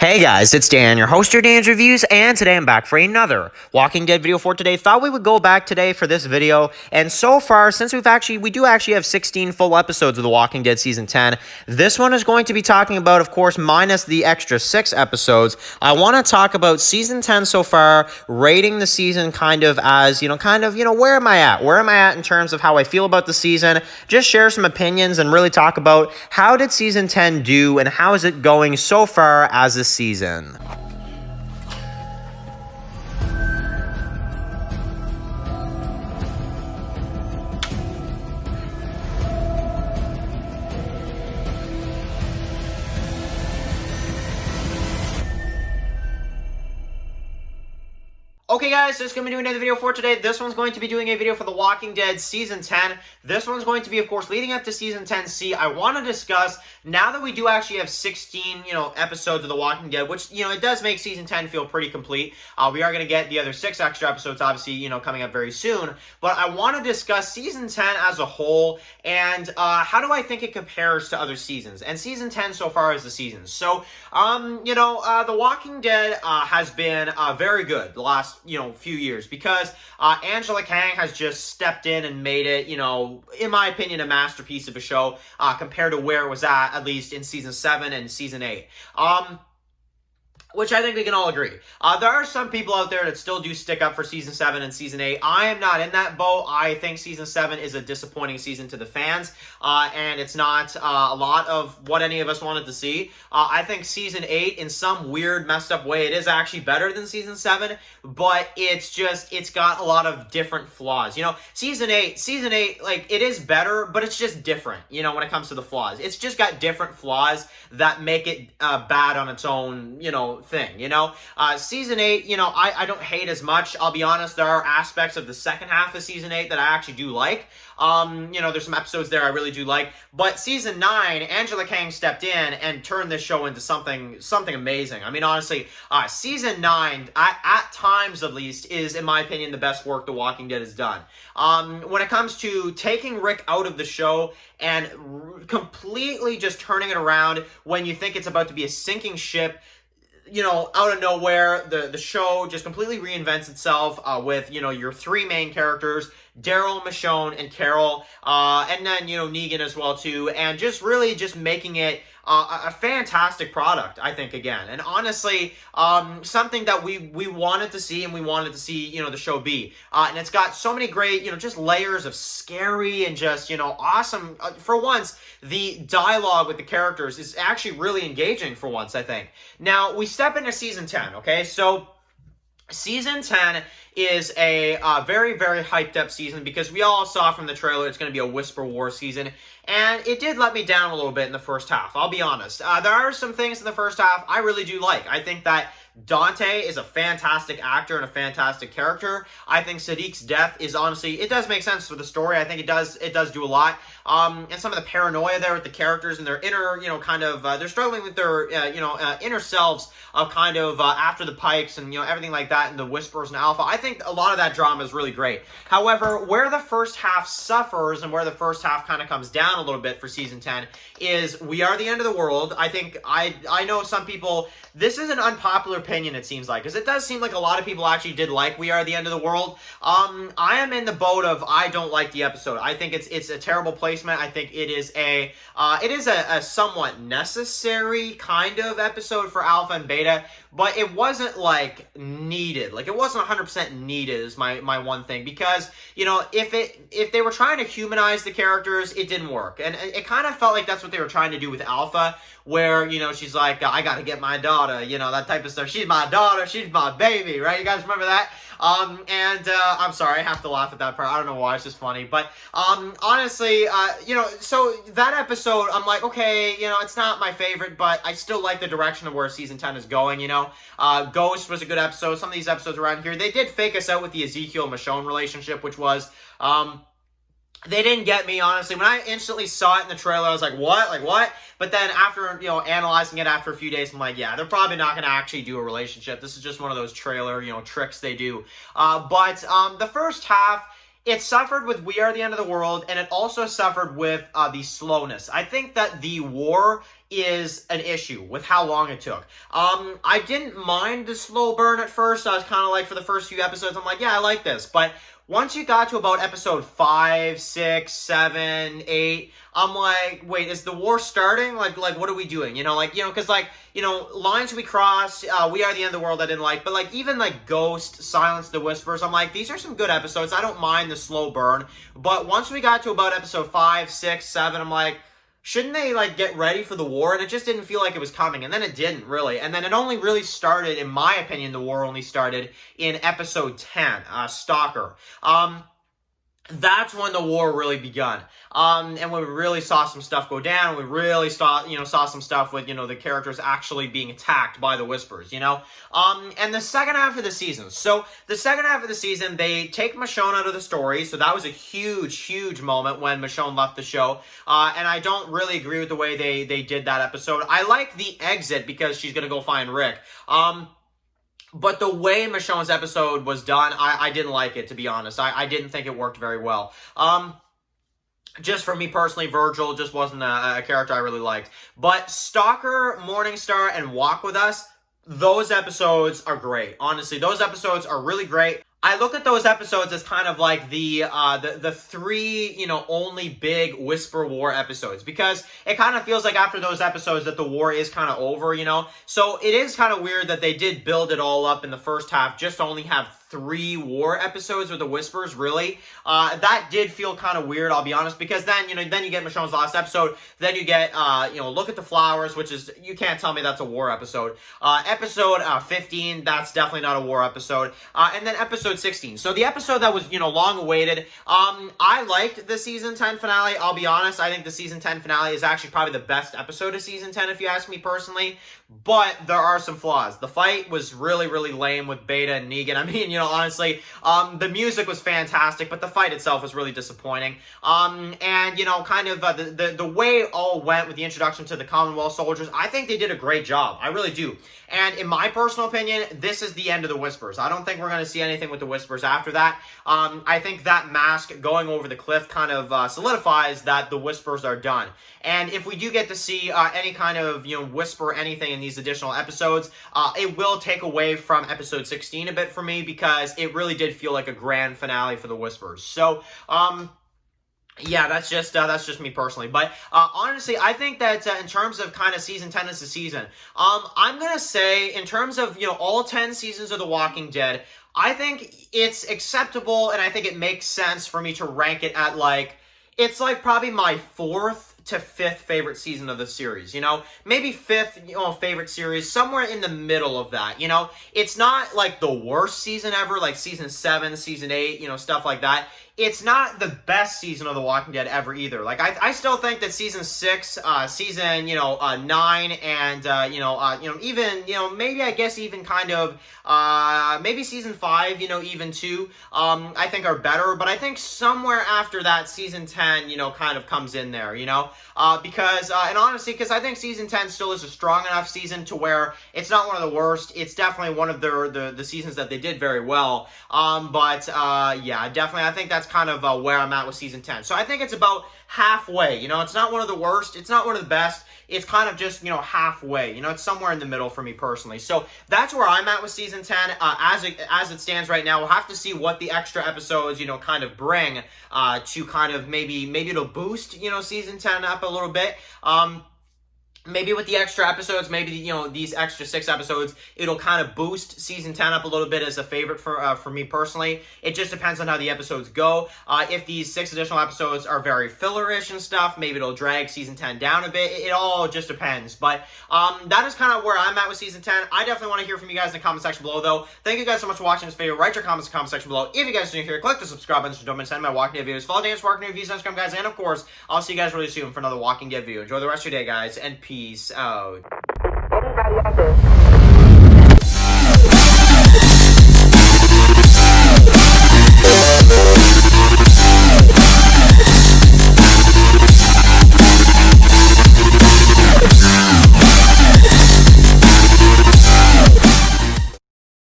Hey guys, it's Dan, your host, your TWD Reviews, and today I'm back for another Walking Dead video for today. Thought we would go back today for this video, and so far, since we do actually have 16 full episodes of The Walking Dead Season 10, this one is going to be talking about, of course, minus the extra 6 episodes. I want to talk about Season 10 so far, rating the season kind of as, where am I at? Where am I at in terms of how I feel about the season? Just share some opinions and really talk about how did Season 10 do, and how is it going so far as this season. Okay guys, so it's going to be doing another video for today. This one's going to be doing a video for The Walking Dead Season 10. This one's going to be, of course, leading up to Season 10C. I want to discuss, now that we do actually have 16, episodes of The Walking Dead, which, it does make Season 10 feel pretty complete. We are going to get the other 6 extra episodes, obviously, coming up very soon. But I want to discuss Season 10 as a whole, and how do I think it compares to other seasons? And Season 10 so far is the season. So, The Walking Dead has been very good the last few years, because Angela Kang has just stepped in and made it, in my opinion, a masterpiece of a show compared to where it was at least in Season 7 and Season 8. Which I think we can all agree. There are some people out there that still do stick up for Season 7 and Season 8. I am not in that boat. I think Season 7 is a disappointing season to the fans, and it's not a lot of what any of us wanted to see. I think Season 8, in some weird, messed up way, it is actually better than Season 7, but it's got a lot of different flaws. Season 8, like, it is better, but it's just different, when it comes to the flaws. It's just got different flaws that make it bad on its own, thing. Season 8, I don't hate as much. I'll be honest, there are aspects of the second half of Season 8 that I actually do like. There's some episodes there I really do like. But Season 9, Angela Kang stepped in and turned this show into something amazing. I mean, honestly, Season 9, at times at least, is, in my opinion, the best work The Walking Dead has done. When it comes to taking Rick out of the show and completely just turning it around when you think it's about to be a sinking ship, out of nowhere, the show just completely reinvents itself with, your 3 main characters, Daryl, Michonne, and Carol, and then, Negan as well, too, and just really just making it a fantastic product, I think, again. And honestly, something that we wanted to see, and we wanted to see, the show be. And it's got so many great, just layers of scary and just, awesome. For once, the dialogue with the characters is actually really engaging for once, I think. Now, we step into Season 10, okay? So, Season 10 is a very, very hyped up season, because we all saw from the trailer it's going to be a Whisper War season, and it did let me down a little bit in the first half, I'll be honest. There are some things in the first half I really do like. I think that Dante is a fantastic actor and a fantastic character. I think Sadiq's death is, honestly, it does make sense for the story. I think it does do a lot. And some of the paranoia there with the characters and their inner, they're struggling with their, inner selves of kind of after the Pikes and, everything like that, and the Whispers and Alpha. I think a lot of that drama is really great. However, where the first half suffers and where the first half kind of comes down a little bit for Season 10 is we are the end of the world. I think I know some people, this is an unpopular opinion, it seems like, because it does seem like a lot of people actually did like We Are the End of the World. I am in the boat of I don't like the episode. I think it's a terrible placement. I think it is a somewhat necessary kind of episode for Alpha and Beta, but it wasn't like needed. Like, it wasn't 100% needed is my one thing, because if they were trying to humanize the characters, it didn't work, and it kind of felt like that's what they were trying to do with Alpha, where she's like, I gotta get my daughter, that type of stuff. She's my daughter, she's my baby, right? You guys remember that? I'm sorry, I have to laugh at that part. I don't know why, it's just funny. But, honestly, so that episode, I'm like, okay, it's not my favorite, but I still like the direction of where Season 10 is going, Ghost was a good episode. Some of these episodes around here, they did fake us out with the Ezekiel-Michonne relationship, which was, they didn't get me, honestly. When I instantly saw it in the trailer, I was like, what? Like, what? But then after, analyzing it after a few days, I'm like, yeah, they're probably not going to actually do a relationship. This is just one of those trailer, tricks they do. But the first half, it suffered with We Are the End of the World, and it also suffered with the slowness. I think that the war is an issue with how long it took. I didn't mind the slow burn at first. I was kind of like, for the first few episodes, I'm like, yeah, I like this. But once you got to about episode 5, 6, 7, 8, I'm like, wait, is the war starting? Like, what are we doing? You know, because, Lines We Cross, We Are the End of the World, I didn't like. But, even, Ghost, Silence the Whispers, I'm like, these are some good episodes. I don't mind the slow burn. But once we got to about episode 5, 6, 7, I'm like, shouldn't they, get ready for the war? And it just didn't feel like it was coming. And then it didn't, really. And then it only really started, in my opinion, the war only started in episode 10, Stalker. That's when the war really begun. And we really saw some stuff go down. We really saw some stuff with, the characters actually being attacked by the Whispers, And the second half of the season. So, the second half of the season, they take Michonne out of the story. So, that was a huge, huge moment when Michonne left the show. And I don't really agree with the way they did that episode. I like the exit because she's going to go find Rick. But the way Michonne's episode was done, I didn't like it, to be honest. I didn't think it worked very well. Just for me personally, Virgil just wasn't a character I really liked. But Stalker, Morningstar, and Walk With Us, those episodes are great. Honestly, those episodes are really great. I look at those episodes as kind of like the three, only big Whisper War episodes, because it kind of feels like after those episodes that the war is kind of over, So it is kind of weird that they did build it all up in the first half, just to only have 3 war episodes with the Whispers, really. That did feel kind of weird, I'll be honest, because then, then you get Michonne's last episode, then you get, Look at the Flowers, which is, you can't tell me that's a war episode. Episode 15, that's definitely not a war episode. And then episode 16. So the episode that was, long awaited, I liked the season 10 finale, I'll be honest. I think the season 10 finale is actually probably the best episode of season 10, if you ask me personally. But there are some flaws. The fight was really, really lame with Beta and Negan. I mean, honestly, the music was fantastic, but the fight itself was really disappointing. And, kind of the way it all went with the introduction to the Commonwealth soldiers, I think they did a great job. I really do. And in my personal opinion, this is the end of the Whispers. I don't think we're going to see anything with the Whispers after that. I think that mask going over the cliff kind of solidifies that the Whispers are done. And if we do get to see any kind of, whisper anything in these additional episodes, it will take away from episode 16 a bit for me, because it really did feel like a grand finale for the Whispers. So, yeah, that's just me personally. But honestly, I think that in terms of kind of season 10 as a season, I'm going to say in terms of, all 10 seasons of The Walking Dead, I think it's acceptable, and I think it makes sense for me to rank it at it's probably my 4th to 5th favorite season of the series, maybe 5th, favorite series, somewhere in the middle of that, it's not the worst season ever, season 7, season 8, stuff like that. It's not the best season of The Walking Dead ever either. I still think that season 6, season, 9, and, even, maybe I guess even kind of, maybe season 5, even 2, I think are better. But I think somewhere after that, season 10, kind of comes in there, because, and honestly, because I think season 10 still is a strong enough season to where it's not one of the worst. It's definitely one of the seasons that they did very well. Yeah, definitely, I think that's kind of where I'm at with season 10. So I think it's about halfway. It's not one of the worst. It's not one of the best. It's kind of just, halfway. It's somewhere in the middle for me personally. So that's where I'm at with season 10. As it stands right now, we'll have to see what the extra episodes, kind of bring to kind of maybe it'll boost, season 10 up a little bit. Maybe with the extra episodes, maybe, these extra 6 episodes, it'll kind of boost season 10 up a little bit as a favorite for me personally. It just depends on how the episodes go. If these 6 additional episodes are very fillerish and stuff, maybe it'll drag season 10 down a bit. It all just depends. But that is kind of where I'm at with season 10. I definitely want to hear from you guys in the comment section below, though. Thank you guys so much for watching this video. Write your comments in the comment section below. If you guys are new here, click the subscribe button so you don't miss any of my Walking Dead videos. Follow Dan's Walking Dead Reviews on Instagram, guys. And, of course, I'll see you guys really soon for another Walking Dead video. Enjoy the rest of your day, guys, and peace out. Anybody out there?